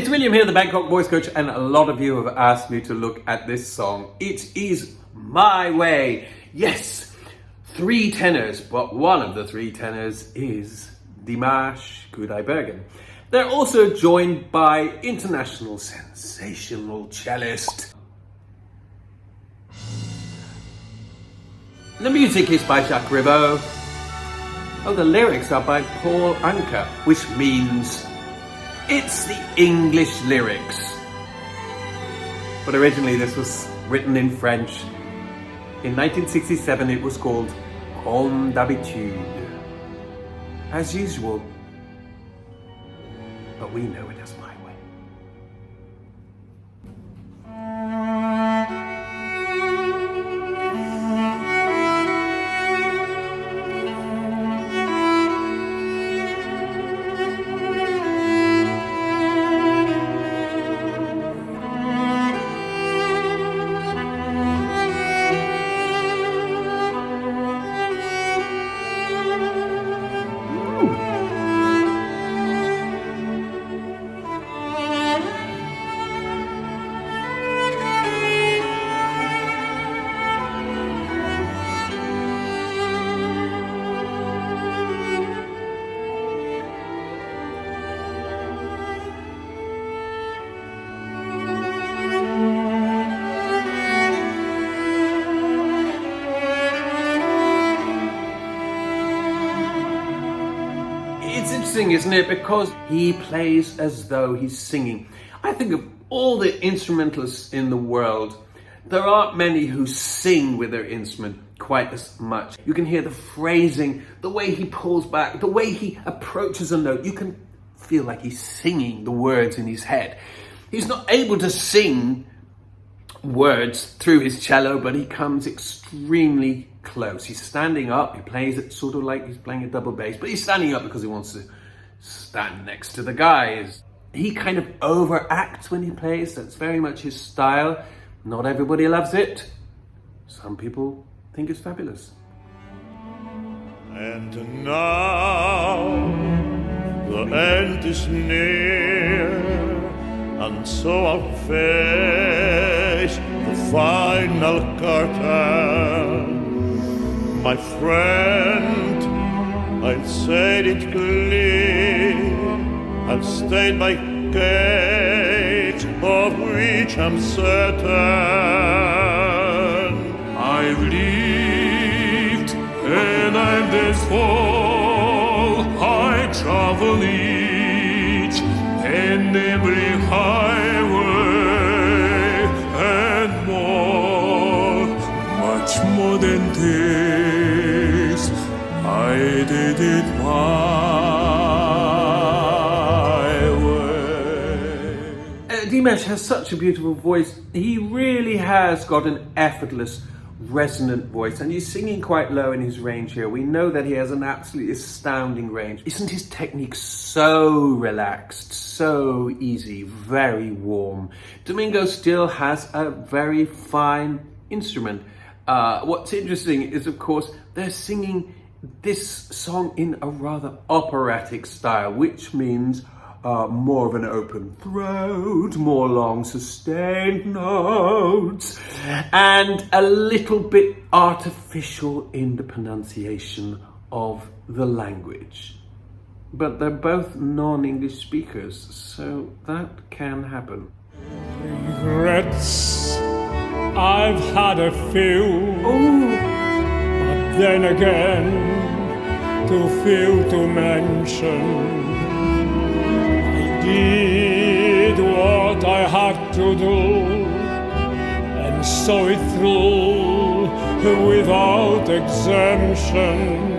It's William here, the Bangkok voice coach, and a lot of you have asked me to look at this song. It is My Way. Yes, three tenors, but one of the three tenors is Dimash Kudaibergen. They're also joined by international sensational cellist. The music is by Jacques Rivaux. Oh, the lyrics are by Paul Anka, which means it's the English lyrics. But originally this was written in French. In 1967 it was called Comme d'habitude. As usual. But we know it as My Way. It's interesting, isn't it? Because he plays as though he's singing. I think of all the instrumentalists in the world, there aren't many who sing with their instrument quite as much. You can hear the phrasing, the way he pulls back, the way he approaches a note. You can feel like he's singing the words in his head. He's not able to sing words through his cello, but he comes extremely close. He's standing up, he plays it sort of like he's playing a double bass, but he's standing up because he wants to stand next to the guys. He kind of overacts when he plays. That's very much his style. Not everybody loves it. Some people think it's fabulous. And now the end is near, and so I'll face the final curtain. My friend, I'll say it clear, I'll state my case, of which I'm certain. I've lived and I'm this fall. I travel each and every highway and more, much more than this. I did it my way. Dimash has such a beautiful voice. He really has got an effortless, resonant voice, and he's singing quite low in his range here. We know that he has an absolutely astounding range. Isn't his technique so relaxed, so easy, very warm? Domingo still has a very fine instrument. What's interesting is, of course, they're singing this song in a rather operatic style, which means more of an open throat, more long sustained notes, and a little bit artificial in the pronunciation of the language. But they're both non-English speakers, so that can happen. Regrets, I've had a few, but then again, too few to mention. Did what I had to do and saw it through without exemption.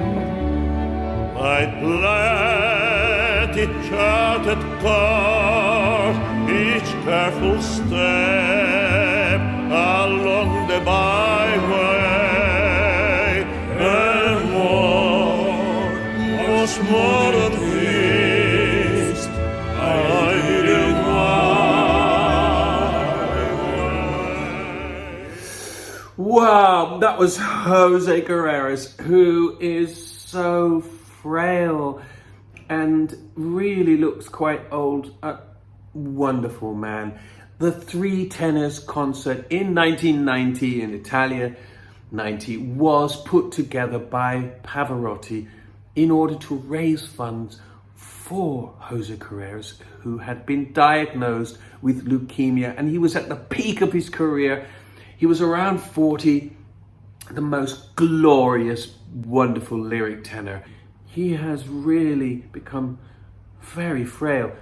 I planned each charted course, each careful step along the byway, and was more than this. I did it my way. Wow, that was Jose Carreras, who is so frail and really looks quite old. wonderful man. The Three Tenors concert in 1990 in Italia 90 was put together by Pavarotti in order to raise funds for Hauser Carreras, who had been diagnosed with leukemia, and he was at the peak of his career. He was around 40, the most glorious, wonderful lyric tenor. He has really become very frail.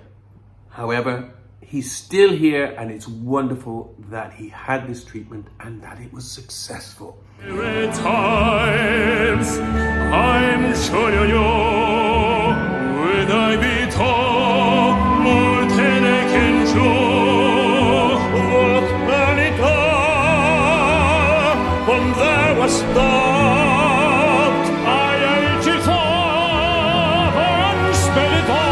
However, he's still here, and it's wonderful that he had this treatment and that it was successful. Times I'm sure you would I be told more than I can show. What many times when there was doubt, I ate it up and spit it out.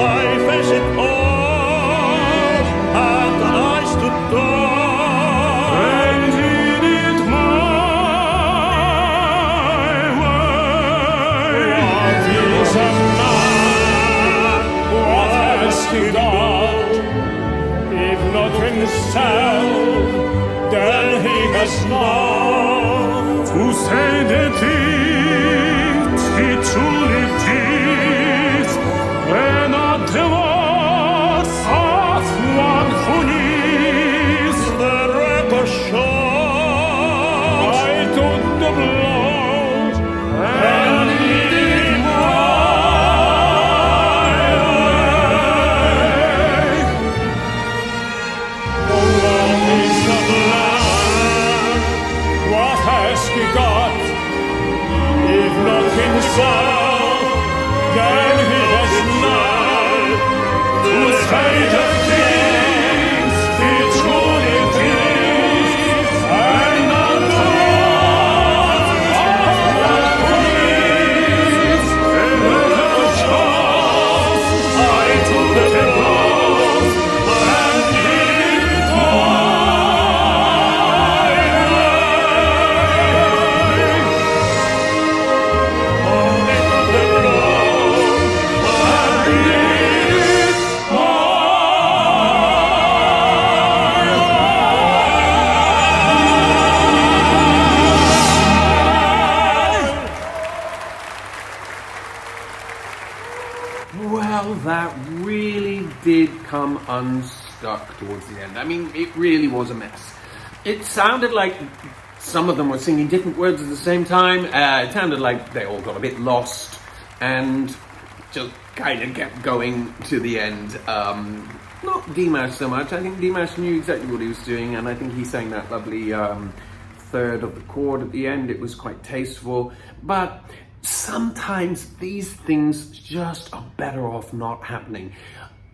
I face it all, and I stood tall and did it my way. What is a man? What has he got? If not himself, then he has not to say the things he truly did, and not the words of one who needs. The record shows I took the blows and did it my way. Oh, what is a man? What has he got? If not himself, then he has not to say the things he truly did, and not the words of one who needs. The record shows I took the blows and did it my way. Only took the blows and did it my way. Well, that really did come unstuck towards the end. I mean, it really was a mess. It sounded like some of them were singing different words at the same time. It sounded like they all got a bit lost and just kind of kept going to the end. Not Dimash so much. I think Dimash knew exactly what he was doing, and I think he sang that lovely third of the chord at the end. It was quite tasteful, but sometimes these things just are better off not happening.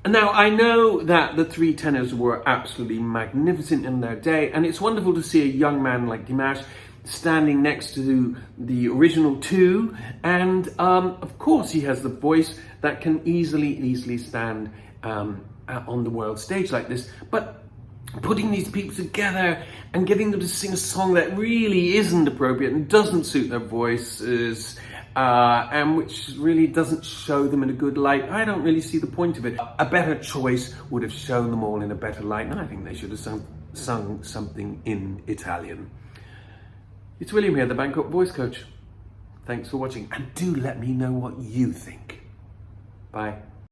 Now, I know that the Three Tenors were absolutely magnificent in their day, and it's wonderful to see a young man like Dimash standing next to the original two, and of course he has the voice that can easily stand on the world stage like this. But putting these people together and getting them to sing a song that really isn't appropriate and doesn't suit their voices, and which really doesn't show them in a good light, I don't really see the point of it. A better choice would have shown them all in a better light, and I think they should have sung something in Italian. It's William here, the Bangkok Voice Coach. Thanks for watching, and do let me know what you think. Bye.